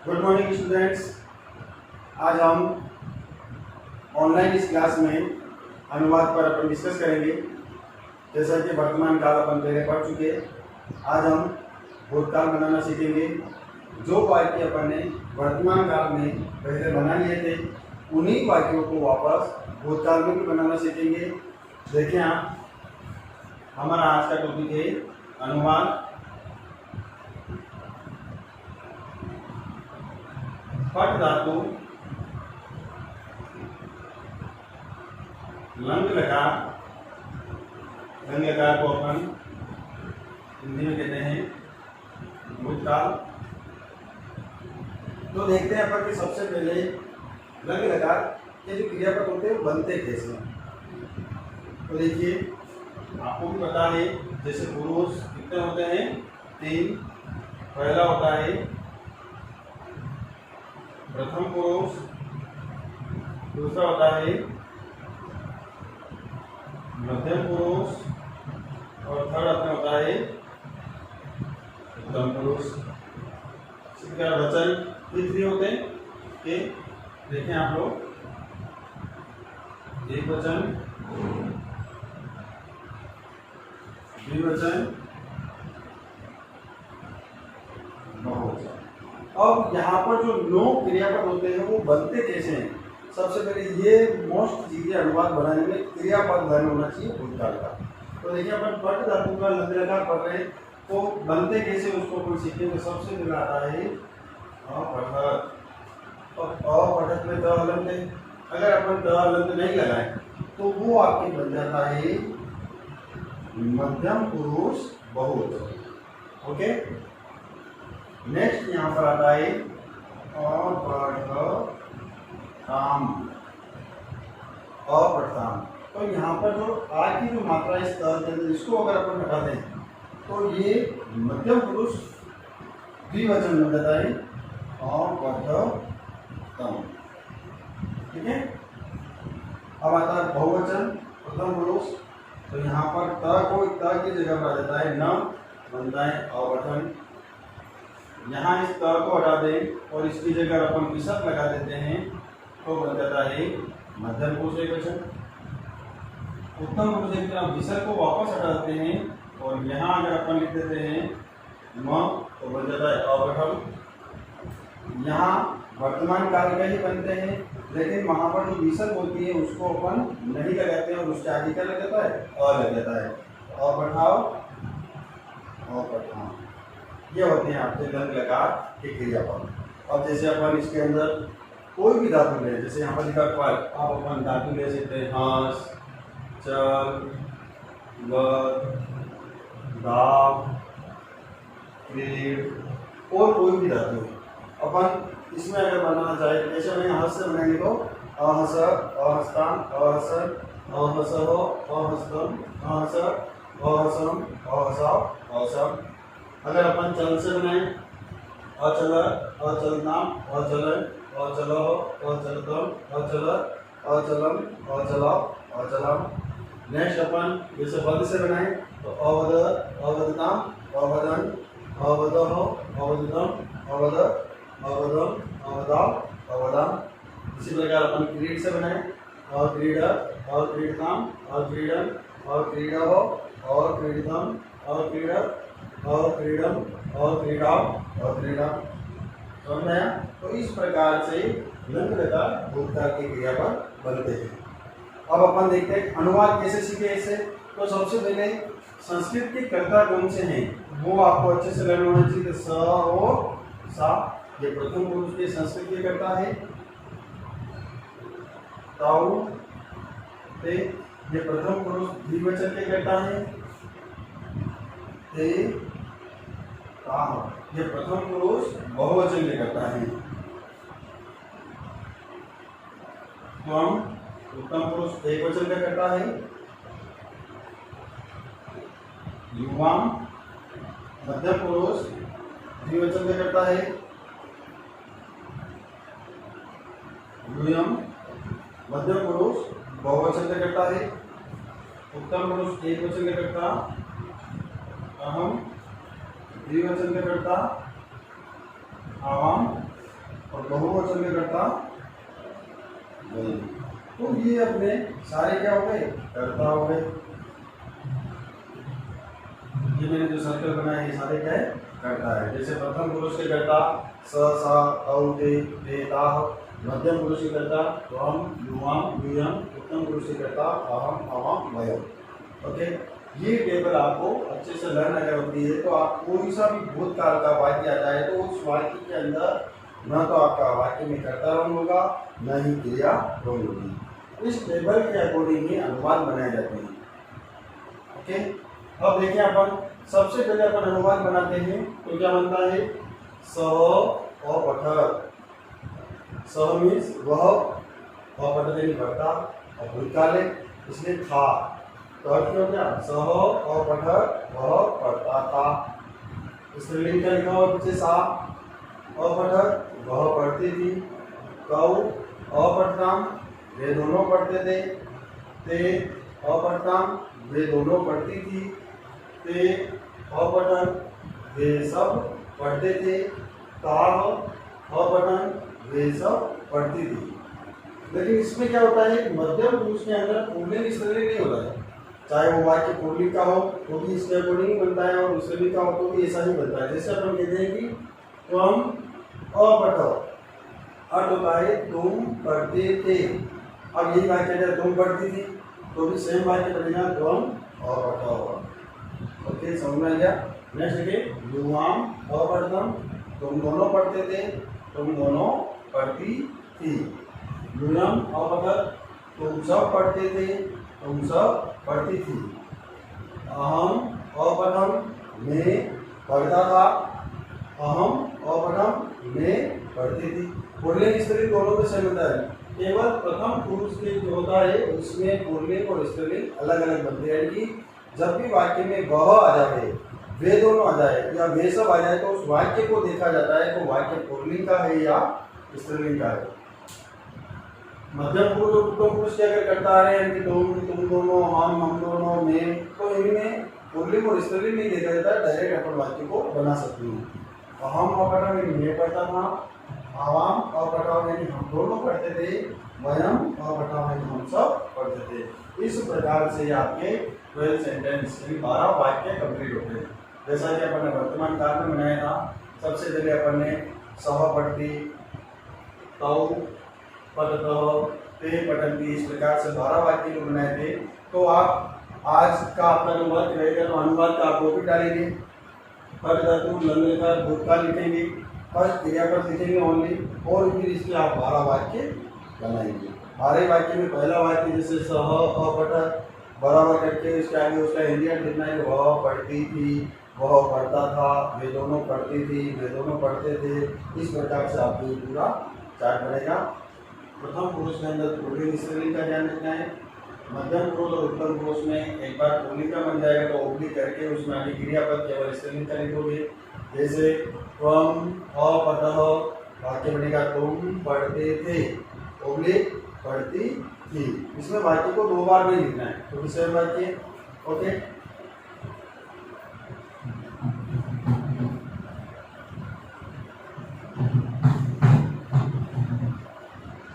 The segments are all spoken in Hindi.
Good morning students. आज हम ऑनलाइन इस क्लास में अनुवाद पर अपन डिस्कस करेंगे। जैसा कि वर्तमान काल अपन पहले पढ़ चुके हैं, आज हम भूतकाल बनाना सीखेंगे। जो वाक्य अपन ने वर्तमान काल में पहले बना लिए थे, उन्हीं वाक्यों को वापस भूतकाल में भी बनाना सीखेंगे। देखिए आप, हमारा आज का टॉपिक है अनुवाद। पट धातु लंग लकार, लंग लकार को अपन हिंदी में कहते हैं भूतकाल। तो देखते हैं अपन कि सबसे पहले लंग लकार के जो क्रियापद होते हैं वो बनते कैसे हैं। तो देखिए, आपको भी पता है जैसे पुरुष कितने होते हैं, 3। पहला होता है प्रथम पुरुष, दूसरा होता है मध्यम पुरुष और थर्ड अपने होता है उत्तम पुरुष। इसी प्रकार वचन भी 3 होते हैं कि देखें आप लोग, एक वचन, द्विवचन, बहुवचन। अब यहाँ पर जो 9 क्रियापद होते हैं वो बनते कैसे हैं। सबसे पहले ये मोस्ट चीजें अनुवाद बनाने में क्रियापद ज्ञान होना चाहिए भूतकाल का। तो देखिए, अपन पट धातु का लंग लकार पढ़ रहे हैं, तो बनते कैसे उसको अपन सीखेंगे। सबसे पहले आता है अपठक। और अपठक में द हलंत है। अगर अपन द हलंत नहीं लगाए तो वो आपके बन जाता है मध्यम पुरुष बहुवचन। ओके, नेक्स्ट यहाँ पर आता है अपठ्याम। तो यहाँ पर जो आ की जो मात्रा इस तरह के अंदर, इसको अगर अपन हटा दें तो ये मध्यम पुरुष द्विवचन बन जाता है अपठ्यम। ठीक है, अब आता है बहुवचन प्रथम पुरुष। तो यहाँ पर त को त की जगह पर आ जाता है न, बनता है अपठन। यहाँ इस त को हटा दें और इसकी जगह अपन विसर्ग लगा देते हैं तो बन जाता है मध्यम पुरुष एकवचन। उत्तम पुरुष एक तरह विसर्ग को वापस हटा देते हैं और यहाँ अगर अपन लिख देते हैं म तो बन जाता है अपठम। यहाँ वर्तमान काल का ही बनते हैं, लेकिन वहाँ पर जो विसर्ग होती है उसको अपन नहीं लगाते हैं और उसके आगे क्या लग जाता है, अ लग जाता है। अपठाओ, अपठाओ, ये होते हैं आपके लंग लकार के क्रियापद। अब जैसे अपन इसके अंदर कोई भी धातु ले, जैसे यहाँ पर लिखा पद, आप अपन धातु ले सकते हैं हंस, चल, गद, दाव, क्रीड, और कोई भी धातु अपन इसमें अगर बनाना चाहे, जैसे मैं हंस से बनाएंगे तो अहस, अहस्तान, अहसन, अहसहो, अहस्तम, अहस, अहसम, अहसाव, अहसम। अगर अपन चल से बनाए, अचल, अचलनाम, अचलन, अचलहो, अचलतम, अचल, अचलम, अचलाव, अचलम। नेक्स्ट अपन जैसे वध से बनाए तो अवध, अवधनाम, अवधन, अवधहो, अवधतम, अवध, अवधम, अवधाव, अवधाम। इसी प्रकार अपन क्रीड से बनाए अक्रीड, अक्रीडताम, अक्रीडन, अक्रीडहो, अक्रीडतम, अक्रीडत, अक्रीडम, अक्रीडाव, अक्रीडम। समझ में आया। तो इस प्रकार से लंग लकार भूतकाल के क्रियापद बनते हैं। अब अपन देखते हैं अनुवाद कैसे सीखे इसे। तो सबसे पहले संस्कृत के कर्ता कौन से हैं वो आपको अच्छे से लर्न होना चाहिए। स और सा, ये प्रथम पुरुष के संस्कृत के कर्ता है। ताऊ, ते, ये प्रथम पुरुष द्विवचन के कर्ता है। ते, ताह, ये प्रथम पुरुष बहुवचन के कर्ता है। त्वम, उत्तम पुरुष एकवचन का कर्ता है। युवाम, मध्यम पुरुष द्विवचन का कर्ता है। यूयम, मध्यम पुरुष बहुवचन का कर्ता है। उत्तम पुरुष एकवचन का कर्ता। अहम, द्विवचन का कर्ता। आवाम, और बहुवचन में कर्ता गई। तो ये अपने सारे क्या हो गए, कर्ता हो गए। ये मैंने जो सर्कल बनाया ये सारे क्या है, कर्ता है। जैसे प्रथम पुरुष के कर्ता स सा तौ ते ते ताः, मध्यम पुरुष के कर्ता त्वं युवां यूयं, उत्तम पुरुष के कर्ता अहम अवाम वयम्। ओके, ये टेबल आपको अच्छे से लर्न अगर होती है तो आप कोई सा भी भूतकाल का वाक्य आता है तो उस वाक्य के अंदर न तो आपका वाक्य में कर्ता रंग होगा न ही क्रिया रंग होगी। इस टेबल के अकॉर्डिंग ही अनुवाद बनाए जाते हैं। ओके, अब देखिए अपन सबसे पहले अपन अनुवाद बनाते हैं तो क्या बनता है, सह अपठत। सह मीन्स वह, अपठत यानी पढ़ता, और भूतकाल है इसलिए था, तो अर्थ क्या हो गया, सह अपठत वह पढ़ता था। स्त्रीलिंग का लिखा हुआ पीछे सा अपठत वह पढ़ती थी, कौ अपठताम वे दोनों पढ़ते थे, ते अपठताम वे दोनों पढ़ती थी, ते अपठन वे सब पढ़ते थे, ताह अपठन वे सब पढ़ती थी। लेकिन इसमें क्या होता है, मध्यम पुरुष के अंदर पुल्लिंग स्त्रीलिंग नहीं होता है। चाहे वो वाक्य पुल्लिंग का हो तो भी इसके अकॉर्डिंग ही बनता है, और स्त्रीलिंग का हो तो भी ऐसा ही बनता है। जैसे अपन कहते हैं कि तुम अपठो, अर्थ होता है तुम पढ़ते थे। अब यही वाक्य अगर तुम पढ़ती थी तो भी सेम वाक्य बनेगा तुम अपठो। ओके, समझ में आ गया। नेक्स्ट देखिए, युवाम अपठतम, तुम दोनों पढ़ते थे, तुम दोनों पढ़ती थी। यूयम अपठत, तुम सब पढ़ते थे, तुम सब पढ़ती थी। अहम अपठम, मैं पढ़ता था, अहम अपठम मैं पढ़ती थी। पुल्लिंग स्त्रीलिंग दोनों में सेम होता है, केवल प्रथम पुरुष के जो होता है उसमें पुल्लिंग और स्त्रीलिंग अलग अलग बनते हैं। कि जब भी वाक्य में वह आ जाए, वे दोनों आ जाए या वे सब आ जाए तो उस वाक्य को देखा जाता है तो वाक्य पुल्लिंग का है या स्त्रीलिंग का है। मध्यम पुरुष और उत्तम पुरुष क्या अगर करता आ रहे हैं कि तुम दोनों, हम दोनों, मैं, तो इनमें पुल्लिंग और स्त्रीलिंग नहीं देखा जाता, डायरेक्ट अपन वाक्य को बना सकते हैं। अहम अपठम यानी मैं पढ़ता था, आवाम अपठम यानी हम दोनों पढ़ते थे, वयम अपठम यानी हम सब पढ़ते थे। इस प्रकार से आपके 12 सेंटेंस यानी 12 वाक्य कंप्लीट होते हैं। जैसा कि अपन ने वर्तमान काल में बनाया था, सबसे पहले अपन ने सह पढ़ती, तौ पठतः, ते पठन्ति, इस प्रकार से 12 वाक्य बनाए थे। तो आप आज का अपना जो वर्क रहेगा तो अनुवाद का आप कॉपी डालेंगे, पद धातु लंग लेकर भूतकाल लिखेंगे, फर्स्ट क्रियापद लिखेंगे ओनली, और फिर इसके आप 12 वाक्य बनाएंगे। 12 वाक्य में पहला वाक्य जैसे सह अपठत बराबर करके उसके आगे उसका इंडियन लिखना है, वह पढ़ती थी, वह पढ़ता था, वे दोनों पढ़ती थी, वे दोनों पढ़ते थे। इस प्रकार से आपको ये पूरा चार्ट बनेगा। प्रथम पुरुष के अंदर पुल्लिंग स्त्रीलिंग का ध्यान रखना है। मध्यम पुरुष और उत्तम पुरुष में एक बार पुल्लिंग का बन जाएगा तो ओब्लिक करके उसमें आगे क्रियापद केवल स्त्रीलिंग का लिखोगे। जैसे त्वम अपठः, वाक्य बनेगा तुम पढ़ते थे, ओब्लिक पढ़ती थी। इसमें वाक्य को 2 बार नहीं लिखना है, तो दूसरे वाक्य। ओके,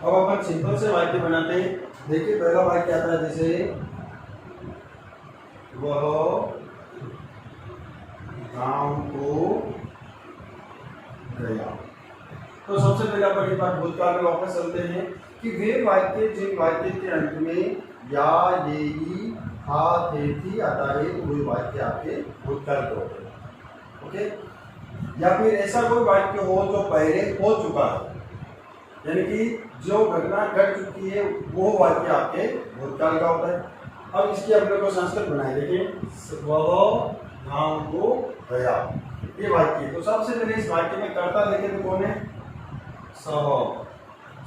अब अपन सिंपल से वाक्य बनाते हैं। देखिए पहला वाक्य आता है जैसे वह गांव को गया। तो सबसे पहले अपन एक बार भूतकाल में वापस चलते हैं कि वे वाक्य जिन वाक्य के अंत में या, ये, ही, था, थे, थी आता है तो वही वाक्य आपके भूतकाल के होते हैं। ओके, या फिर ऐसा कोई वाक्य हो जो पहले हो चुका है, यानी कि जो घटना घट चुकी है वो वाक्य आपके भूतकाल का होता है। अब इसकी अपने को संस्कृत बनाए, देखिए वह गांव को गया, ये वाक्य। तो सबसे पहले इस वाक्य में कर्ता देखे तो कौन है, सह,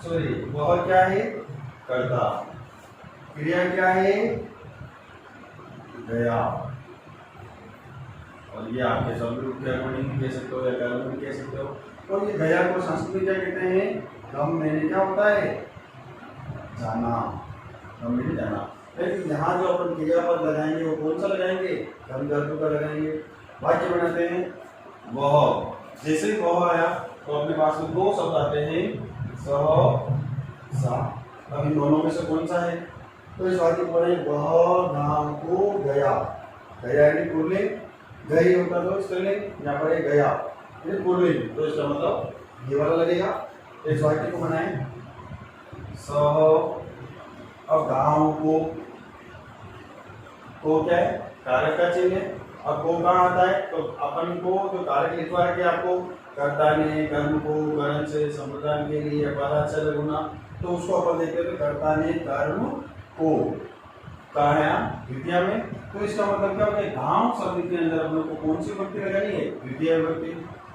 सॉरी वह क्या है, कर्ता, क्रिया क्या है, गया, और ये आपके शब्द रूप के अकॉर्डिंग कह सकते हो या कर्म में कह सकते हो। तो ये गया को संस्कृत में क्या कहते हैं, गम मैंने क्या होता है, जाना, गम मैंने जाना। लेकिन यहाँ जो अपन क्रियापद लगाएंगे वो कौन सा लगाएंगे, कर्म धातु का लगाएंगे। वाक्य बनाते हैं वह, जैसे ही वह आया तो अपने पास में दो शब्द आते हैं सा। अब इन दोनों में से कौन सा है? तो इस वाक्य को पढ़े, वह गांव को गया। गया यानी पुल्लिंग, गई होता तो स्त्रीलिंग, यहाँ पर है गया ये पुल्लिंग, तो इसका मतलब ये वाला लगेगा। तो इस वाक्य को बनाए सह। अब गांव को क्या है? कारक का चिन्ह है। अब को कहाँ आता है? तो अपन को जो कारक लिखवा है कि आपको कर्ता ने कर्म को करण से संप्रदान के लिए पराचर गुना, तो उसको अपन देखते हैं तो कर्ता ने कर्म को कहा है द्वितीय में। तो इसका मतलब क्या होता है? गांव शब्द के अंदर हम लोग को कौन सी विभक्ति लगानी है? द्वितीय विभक्ति।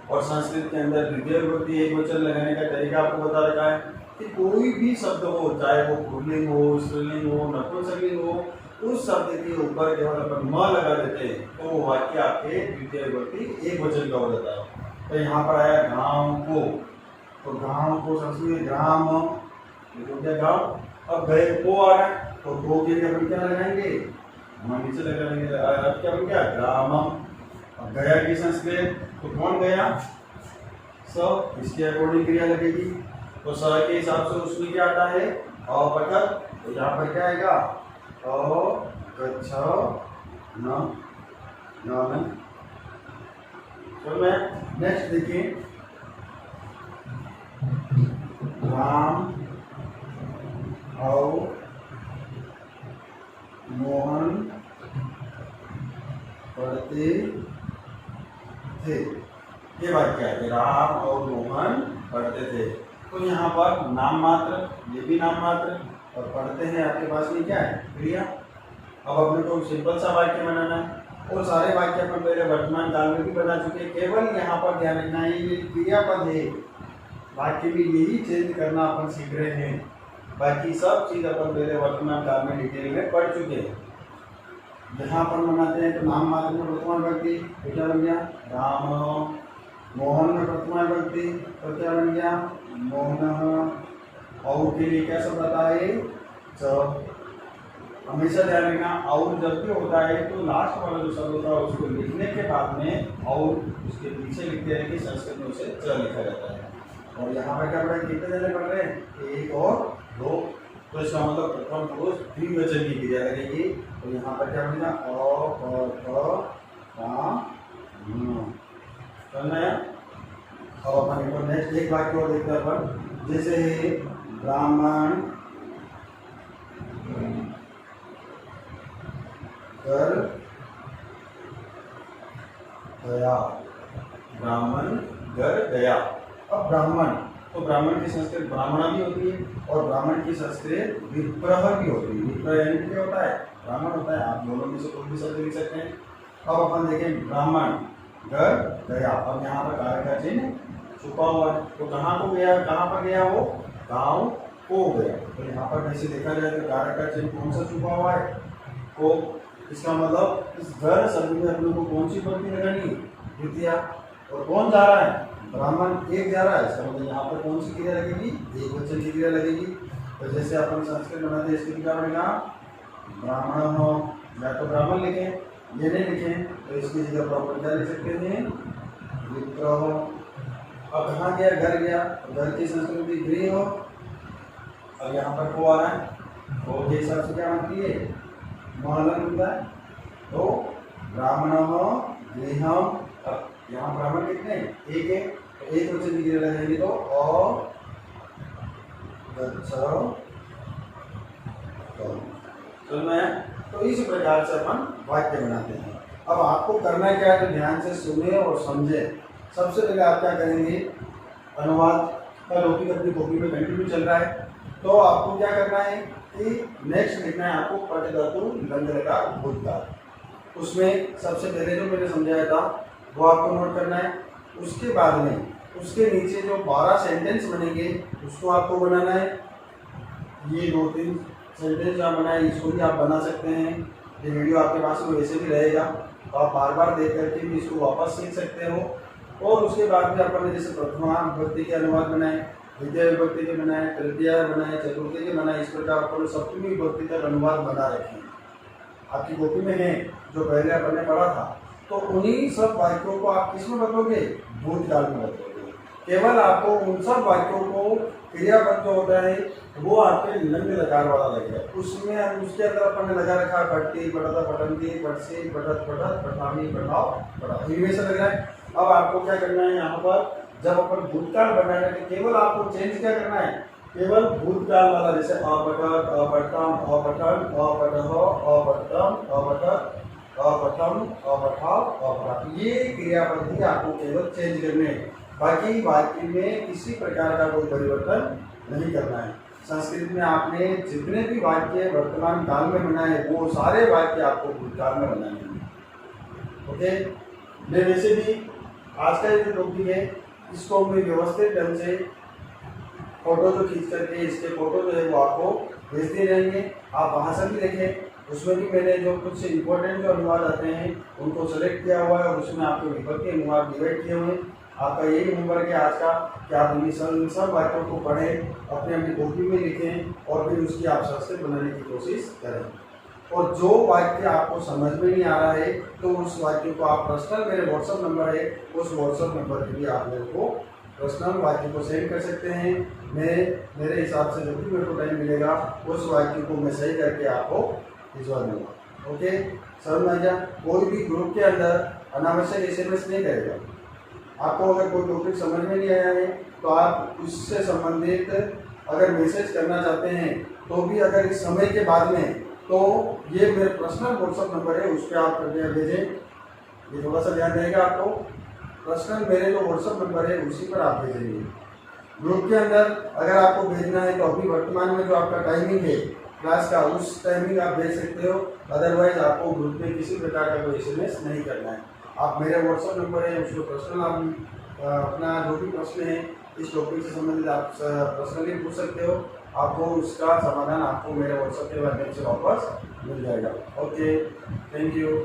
और संस्कृत के अंदर द्वितीय विभक्ति एक वचन लगाने का तरीका आपको बता रखा है कि कोई भी शब्द हो, चाहे वो पुल्लिंग हो, स्त्रीलिंग हो, नपुंसकलिंग हो, उस शब्द के ऊपर केवल अपन म लगा देते हैं तो वो वाक्य आपके द्वितीय विभक्ति एक वचन का हो जाता है। तो यहाँ पर आया गांव को, तो गांव को संस्कृत ग्राम, तो क्या गांव। अब गए को आ रहा है तो को के लिए अपन क्या लगाएंगे? हम नीचे लगा लेंगे। अब क्या बन गया? ग्रामम। अब गया की संस्कृत तो कौन गया? स, इसके अकॉर्डिंग क्रिया लगेगी। तो स के हिसाब से उसमें क्या आता है? अपठन। तो यहाँ पर क्या आएगा? गच्छ न। चलो नेक्स्ट देखिए, राम और मोहन पढ़ते थे। ये बात क्या है? राम और मोहन पढ़ते थे। तो यहाँ पर नाम मात्र, ये भी नाम मात्र, और पढ़ते हैं आपके पास में क्या है? क्रिया। अब अपने को सिंपल सा वाक्य बनाना है और सारे वाक्य अपन पहले वर्तमान काल में भी बना चुके हैं। केवल यहाँ पर ध्यान रखना है ये क्रियापद है, वाक्य में यही चेंज करना अपन सीख रहे हैं। बाकी सब चीज अपन पहले वर्तमान काल में डिटेल में पढ़ चुके हैं। यहाँ अपन बनाते हैं तो नाम मात्र में वर्तमान व्यक्ति तो क्या बन गया? राम। मोहन में वर्तमान व्यक्ति तो क्या बन गया? मोहन। और के लिए क्या शब्द आता है? च। हमेशा ध्यान रखना, और जब भी होता है तो लास्ट वाला जो शब्द होता है उसको लिखने के बाद में और उसके पीछे लिखते हैं कि संस्कृत में उसे च लिखा जाता है। और यहाँ पर क्या पढ़ा? कितने जने पढ़ रहे हैं? एक और दो। तो इसका मतलब प्रथम पुरुष द्विवचन की क्रिया लगेगी। तो यहाँ पर क्या बनेगा? करना है। अब अपन नेक्स्ट एक वाक्य और देखते हैं अपन, जैसे ब्राह्मण कर गया। ब्राह्मण घर गया। अब ब्राह्मण, तो ब्राह्मण की संस्कृत ब्राह्मणा भी होती है और ब्राह्मण की संस्कृत विप्रह भी होती है। विप्रह यानी क्या होता है? ब्राह्मण होता है। आप दोनों में से कोई भी शब्द लिख सकते हैं। अब अपन देखें ब्राह्मण घर गया। अब यहाँ पर कारक का चिन्ह छुपा हुआ है, तो कहाँ को गया? कहाँ पर गया वो? गांव को गया। तो यहाँ पर वैसे देखा जाए तो कारक का चिन्ह कौन सा छुपा हुआ है? को। इसका मतलब इस घर शब्द में अपने को कौन सी विभक्ति लगानी है? द्वितीय। और कौन जा रहा है? ब्राह्मण एक जा रहा है। इसका मतलब यहाँ पर कौन सी क्रिया लगेगी? एक वचन की क्रिया लगेगी। तो जैसे अपन संस्कृत बनाते हैं इसकी क्या बनेगा? ब्राह्मण हो, या तो ब्राह्मण लिखें, ये नहीं लिखें तो इसकी जगह प्रॉपर क्या लिख सकते हैं? विप्र हो। अब कहाँ गया? घर गया। घर की संस्कृति गृह हो। अब यहाँ पर को आ रहा है, को के हिसाब से क्या बनती है? महलन बनता है। तो ब्राह्मण हो गृहम। अब यहाँ ब्राह्मण कितने? एक है, तो एक वचन की क्रिया लगेगी तो तो इस प्रकार से अपन वाक्य बनाते हैं। अब आपको करना क्या है? तो ध्यान से सुने और समझे। सबसे पहले आप क्या करेंगे? अनुवाद का टॉपिक अपनी कॉपी में कंटिन्यू चल रहा है, तो आपको क्या करना है कि नेक्स्ट लिखना है आपको पठ धातु लंग लकार भूतकाल। उसमें सबसे पहले जो मैंने समझाया था वो आपको नोट करना है। उसके बाद में उसके नीचे जो 12 सेंटेंस बनेंगे उसको आपको बनाना है। ये 2-3 सेंटेंस आप बनाए, इसको भी आप बना सकते हैं। ये वीडियो आपके पास में वैसे भी रहेगा, तो आप बार बार देख करके भी इसको वापस सीख सकते हो। और उसके बाद में अपन ने जैसे प्रथमा विभक्ति के अनुवाद बनाए, द्वितीय विभक्ति के बनाए, तृतीय बनाए, चतुर्थी के बनाए, इस प्रकार अपन सप्तमी विभक्ति तक अनुवाद बना रखे हैं। आपकी कॉपी में है जो पहले अपन ने पढ़ा था। तो उन्हीं सब वाक्यों को आप किस में बदलोगे? भूतकाल में बदलोगे। केवल आपको उन सब वाक्यों को क्रियापद जो होता है वो आपके लंग लकार वाला लगेगा। उसमें उसके अंदर अपन ने लगा रखा है पट्टी, पढ़ता, पढ़ंती, पढ़सी, पढ़त, पढ़त, पढ़ामी, पढ़ाओ, पढ़ा, इनमें से लग रहा है। अब आपको क्या करना है, यहाँ पर जब अपन भूतकाल बनाना है तो केवल आपको चेंज क्या करना है, केवल भूतकाल वाला, जैसे अपठत, अपठम, अपठन, अपठः, अपठतम, अपठत, अपठम, अपठाव, अपठा, ये क्रियापद ही आपको केवल चेंज करने हैं। बाकी वाक्य में किसी प्रकार का कोई परिवर्तन नहीं करना है। संस्कृत में आपने जितने भी वाक्य वर्तमान काल में बनाए वो सारे वाक्य आपको भूतकाल में बनाने हैं। ओके, मैं वैसे भी आज का ये जो टॉपिक है इसको मैं व्यवस्थित ढंग से फोटो जो खींच करके इसके फोटो जो है वो आपको भेजते रहेंगे, आप वहाँ से भी देखें। उसमें भी मैंने जो कुछ इंपॉर्टेंट जो अनुवाद आते हैं उनको सेलेक्ट किया हुआ है और उसमें आपके विभक्ति अनुवाद डिवाइड किए हुए हैं। आपका यही होमवर्क है आज का कि आप इन सब वाक्यों को पढ़ें, अपने अपनी कॉपी में लिखें और फिर उसकी आप संस्कृत बनाने की कोशिश करें। और जो वाक्य आपको समझ में नहीं आ रहा है तो उस वाक्य को आप पर्सनल, मेरे व्हाट्सअप नंबर है, उस व्हाट्सअप नंबर पर भी आप मेरे को पर्सनल वाक्य को सेंड कर सकते हैं। मैं मेरे हिसाब से जब भी मेरे को टाइम मिलेगा उस वाक्य को मैं सही करके आपको भिजवा दूँगा। ओके, समझ में आ गया। कोई भी ग्रुप के अंदर अनावश्यक SMS नहीं करेगा। आपको अगर कोई टॉपिक समझ में नहीं आया है तो आप उससे संबंधित अगर मैसेज करना चाहते हैं तो भी अगर इस समय के बाद में, तो ये मेरे पर्सनल व्हाट्सअप नंबर है, उस पर आप कृपया भेजें। ये थोड़ा सा ध्यान रहेगा आपको, पर्सनल मेरे जो व्हाट्सअप नंबर है उसी पर आप भेजेंगे। ग्रुप के अंदर अगर आपको भेजना है तो अभी वर्तमान में जो आपका टाइमिंग है क्लास का, उस टाइमिंग आप भेज सकते हो। अदरवाइज आपको ग्रुप में किसी प्रकार का कोई SMS नहीं करना है। आप मेरे व्हाट्सअप नंबर है उसको पर्सनल आप अपना जो भी प्रश्न है इस टॉपिक से संबंधित आप पर्सनली पूछ सकते हो। आपको उसका समाधान आपको मेरे व्हाट्सएप के माध्यम से वापस मिल जाएगा। Okay, thank you.